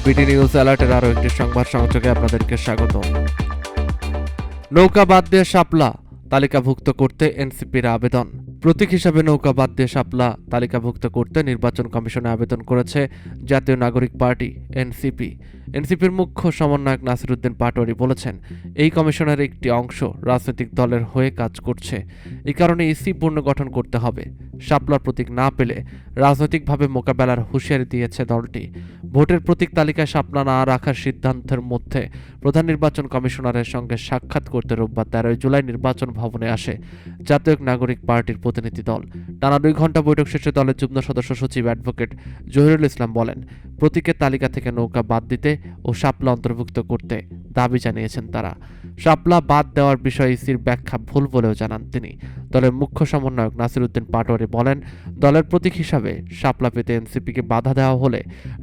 BD news অ্যালার্টের আরও একটি সংবাদ সংযোগে আপনাদেরকে স্বাগত। নৌকা বাদ দিয়ে শাপলা তালিকাভুক্ত করতে এনসিপির আবেদন। প্রতীক হিসাবে নৌকা বাদ দিয়ে শাপলা তালিকাভুক্ত করতে নির্বাচন কমিশনে আবেদন করেছে জাতীয় নাগরিক পার্টি এনসিপি। এনসিপির মুখ্য সমন্বয়ক নাসিরউদ্দিন পাটোয়ারি বলেছেন, এই কমিশনের একটি অংশ রাজনৈতিক দলের হয়ে কাজ করছে। এই কারণে ইসি পুনর্গঠন করতে হবে। শাপলার প্রতীক না পেলে রাজনৈতিকভাবে মোকাবেলার হুঁশিয়ারি দিয়েছে দলটি। ভোটের প্রতীক তালিকায় শাপলা না রাখার সিদ্ধান্তের মধ্যে প্রধান নির্বাচন কমিশনারের সঙ্গে সাক্ষাৎ করতে রোববার 13 জুলাই নির্বাচন ভবনে আসে জাতীয় নাগরিক পার্টির প্রতিনিধি দল। টানা 2 ঘণ্টা বৈঠক শেষে দলের যুগ্ম সদস্য সচিব অ্যাডভোকেট জহিরুল ইসলাম বলেন, প্রতীকের তালিকা থেকে নৌকা বাদ দিতে ও শাপলা অন্তর্ভুক্ত করতে দাবি জানিয়েছেন তারা। শাপলা বাদ দেওয়ার বিষয়ে ইসির ব্যাখ্যা ভুল বলেও জানান তিনি। দলের মুখ্য সমন্বয়ক নাসিরউদ্দিন পাটোয়ারি বলেন, দলের প্রতীক হিসাবে শাপলা পেতে এনসিপিকে বাধা দেওয়া হলে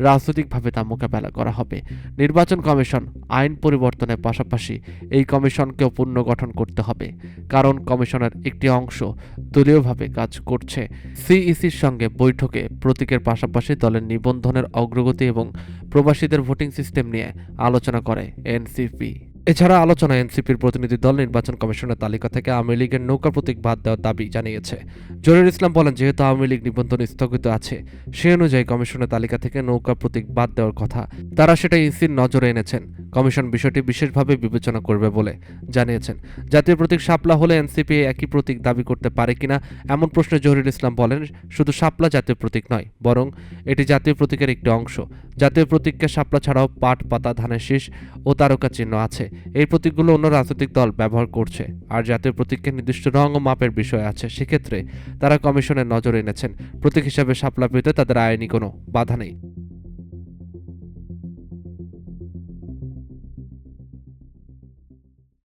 রাজনৈতিকভাবে তা মোকাবেলা করা হবে। নির্বাচন কমিশন আইন পরিবর্তনের পাশাপাশি এই কমিশনকেও পুনর্গঠন করতে হবে, কারণ কমিশনের একটি অংশ দলীয়ভাবে কাজ করছে। সিইসির সঙ্গে বৈঠকে প্রতীকের পাশাপাশি দলের নিবন্ধনের অগ্রগতি এবং প্রবাসীদের ভোটিং সিস্টেম নিয়ে আলোচনা করে এনসিপি। এছাড়া আলোচনায় এনসিপির প্রতিনিধি দল নির্বাচন কমিশনের তালিকা থেকে আওয়ামী লীগের নৌকা প্রতীক বাদ দেওয়ার দাবি জানিয়েছে। জহিরুল ইসলাম বলেন, যেহেতু আওয়ামী লীগ নিবন্ধন স্থগিত আছে, সে অনুযায়ী কমিশনের তালিকা থেকে নৌকা প্রতীক বাদ দেওয়ার কথা। তারা সেটা ইসির নজরে এনেছেন। কমিশন বিষয়টি বিশেষভাবে বিবেচনা করবে বলে জানিয়েছেন। জাতীয় প্রতীক শাপলা হলে এনসিপি একই প্রতীক দাবি করতে পারে কিনা এমন প্রশ্নে জহিরুল ইসলাম বলেন, শুধু শাপলা জাতীয় প্রতীক নয়, বরং এটি জাতীয় প্রতীকের একটি অংশ। জাতীয় প্রতীককে শাপলা ছাড়াও পাট, পাতা, ধানের শীষ ও তারকা চিহ্ন আছে। এই প্রতীকগুলো অন্য রাজনৈতিক দল ব্যবহার করছে। আর জাতীয় প্রতীককে নির্দিষ্ট রং ও মাপের বিষয় আছে, সেক্ষেত্রে তারা কমিশনের নজরে এনেছেন। প্রতীক হিসাবে শাপলা পেতে তাদের আইনি কোনো বাধা নেই।